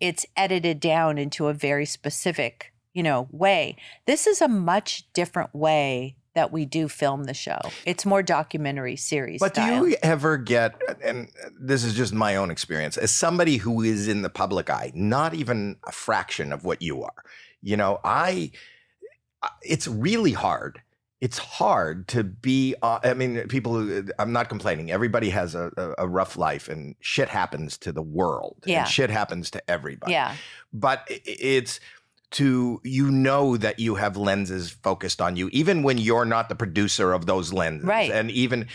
it's edited down into a very specific, way. This is a much different way that we do film the show. It's more documentary series But style. do you ever get, and this is just my own experience, as somebody who is in the public eye, not even a fraction of what you are, it's really hard. It's hard to be, I'm not complaining. Everybody has a rough life and shit happens to the world. Yeah. And shit happens to everybody. Yeah. But it's that you have lenses focused on you, even when you're not the producer of those lenses. Right. And even,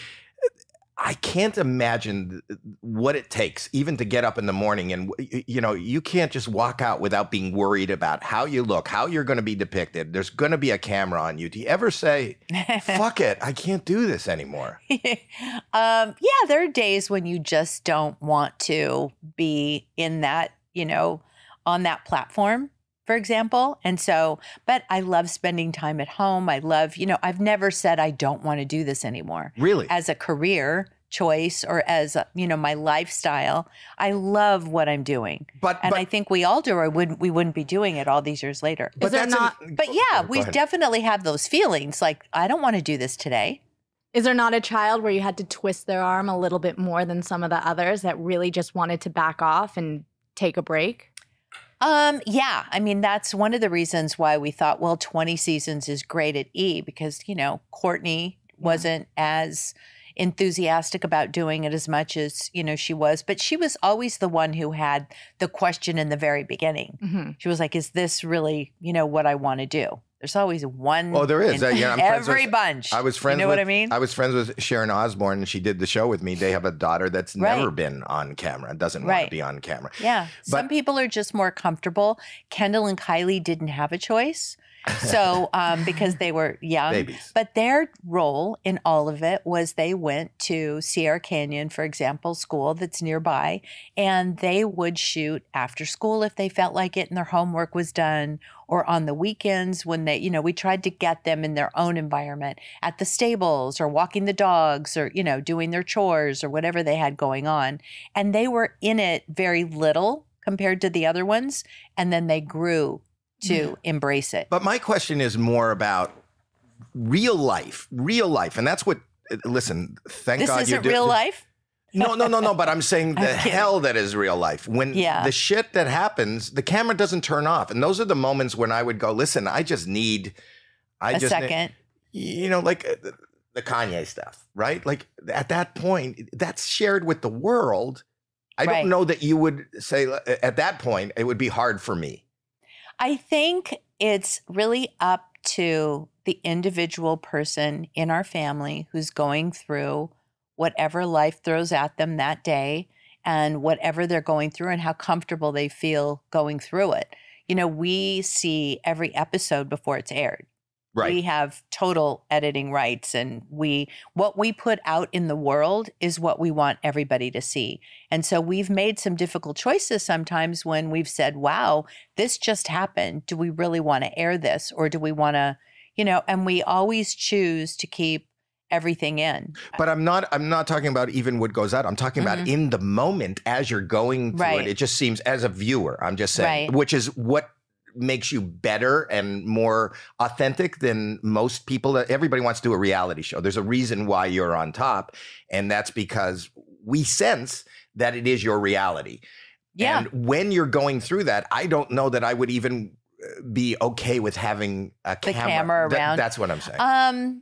I can't imagine what it takes even to get up in the morning and, you can't just walk out without being worried about how you look, how you're going to be depicted. There's going to be a camera on you. Do you ever say, fuck it, I can't do this anymore? Yeah, there are days when you just don't want to be in that, on that platform, for example. And so, but I love spending time at home. I love, I've never said I don't want to do this anymore. Really? As a career choice or as, my lifestyle. I love what I'm doing. But I think we all do, or we wouldn't be doing it all these years later. But We definitely have those feelings like, I don't want to do this today. Is there not a child where you had to twist their arm a little bit more than some of the others that really just wanted to back off and take a break? Yeah. I mean, that's one of the reasons why we thought, 20 seasons is great at E because, Courtney wasn't as enthusiastic about doing it as much as, she was, but she was always the one who had the question in the very beginning. Mm-hmm. She was like, is this really, what I want to do? There's always one. Oh, there is. Every bunch. I was friends what I mean? I was friends with Sharon Osbourne, and she did the show with me. They have a daughter that's never been on camera, doesn't want to be on camera. Yeah. Some people are just more comfortable. Kendall and Kylie didn't have a choice. So, because they were young, babies. But their role in all of it was they went to Sierra Canyon, for example, school that's nearby, and they would shoot after school if they felt like it and their homework was done, or on the weekends when they, we tried to get them in their own environment at the stables or walking the dogs or, doing their chores or whatever they had going on. And they were in it very little compared to the other ones. And then they grew to embrace it. But my question is more about real life. And that's what, listen, thank God this isn't real life? No. But I'm saying the hell that is real life. When the shit that happens, the camera doesn't turn off. And those are the moments when I would go, listen, I just need a second. Like the Kanye stuff, right? Like at that point, that's shared with the world. I don't know that you would say at that point, it would be hard for me. I think it's really up to the individual person in our family who's going through whatever life throws at them that day and whatever they're going through and how comfortable they feel going through it. We see every episode before it's aired. Right. We have total editing rights, and what we put out in the world is what we want everybody to see. And so we've made some difficult choices sometimes when we've said, wow, this just happened. Do we really want to air this, or do we want to, and we always choose to keep everything in. But I'm not talking about even what goes out. I'm talking about in the moment as you're going through it. It just seems, as a viewer, I'm just saying, which is what makes you better and more authentic than most people. Everybody wants to do a reality show. There's a reason why you're on top, and that's because we sense that it is your reality. Yeah. And when you're going through that, I don't know that I would even be okay with having a camera around. That's what I'm saying.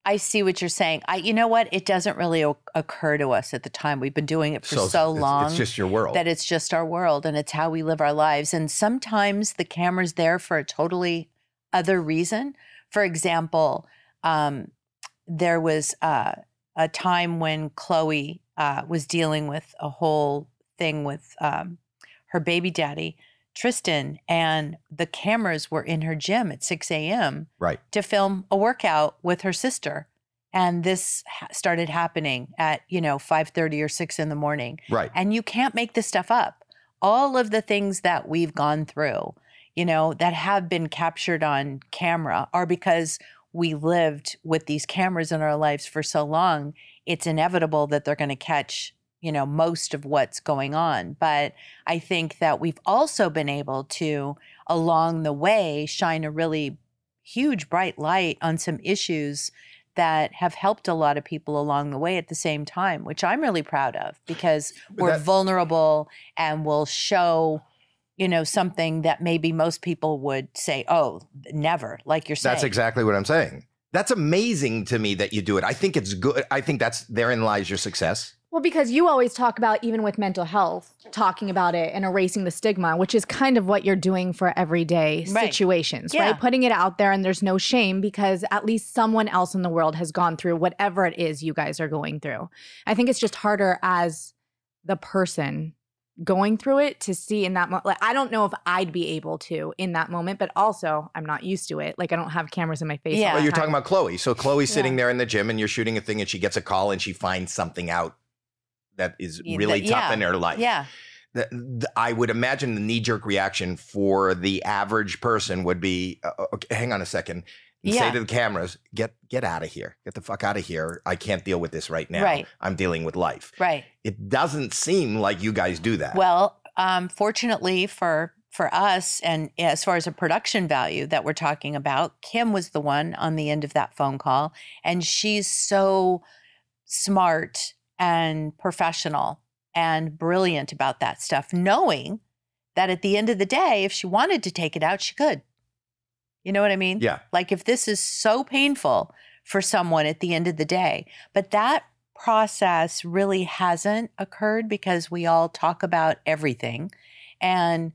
I see what you're saying. You know what? It doesn't really occur to us at the time. We've been doing it for so long. It's just your world. That it's just our world, and it's how we live our lives. And sometimes the camera's there for a totally other reason. For example, there was a time when Chloe was dealing with a whole thing with her baby daddy, Tristan, and the cameras were in her gym at 6 a.m. To film a workout with her sister. And this started happening at, 5:30 or 6 in the morning. Right. And you can't make this stuff up. All of the things that we've gone through, that have been captured on camera are because we lived with these cameras in our lives for so long. It's inevitable that they're going to catch most of what's going on. But I think that we've also been able to, along the way, shine a really huge bright light on some issues that have helped a lot of people along the way at the same time, which I'm really proud of, because we're vulnerable and we'll show, something that maybe most people would say, oh, never, like you're saying. That's exactly what I'm saying. That's amazing to me that you do it. I think it's good. I think therein lies your success. Well, because you always talk about, even with mental health, talking about it and erasing the stigma, which is kind of what you're doing for everyday situations, right? Putting it out there, and there's no shame, because at least someone else in the world has gone through whatever it is you guys are going through. I think it's just harder as the person going through it to see in that moment. Like, I don't know if I'd be able to in that moment, but also I'm not used to it. Like, I don't have cameras in my face. Yeah. Well, you're talking about Chloe. So Chloe's sitting there in the gym and you're shooting a thing and she gets a call and she finds something out that is really tough in her life. Yeah. I would imagine the knee-jerk reaction for the average person would be, okay, hang on a second, and say to the cameras, get out of here. Get the fuck out of here. I can't deal with this right now. Right. I'm dealing with life. Right. It doesn't seem like you guys do that. Well, fortunately for us, and as far as a production value that we're talking about, Kim was the one on the end of that phone call, and she's so smart and professional and brilliant about that stuff, knowing that at the end of the day, if she wanted to take it out, she could. You know what I mean? Yeah. Like, if this is so painful for someone at the end of the day, but that process really hasn't occurred because we all talk about everything. And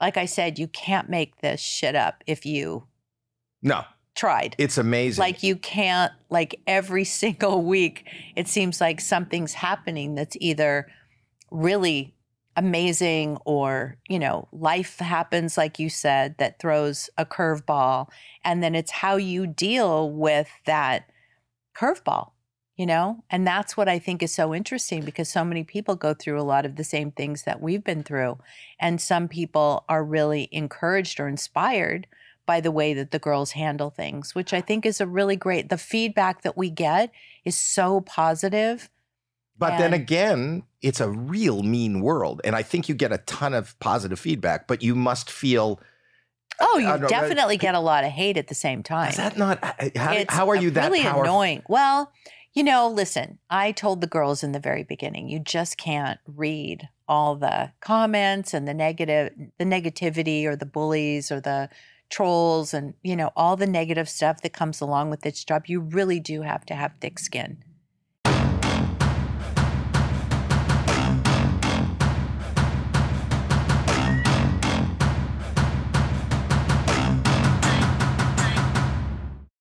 like I said, you can't make this shit up if you tried. It's amazing. Like, you can't, like, every single week, it seems like something's happening that's either really amazing or, life happens, like you said, that throws a curveball. And then it's how you deal with that curveball, and that's what I think is so interesting, because so many people go through a lot of the same things that we've been through. And some people are really encouraged or inspired by the way that the girls handle things, which I think is a really great, the feedback that we get is so positive. But then again, it's a real mean world. And I think you get a ton of positive feedback, but you must feel. Oh, you definitely get a lot of hate at the same time. Is that not, how are you that really powerful? Annoying. Well, listen, I told the girls in the very beginning, you just can't read all the comments and the negativity or the bullies or the trolls and, all the negative stuff that comes along with this job. You really do have to have thick skin.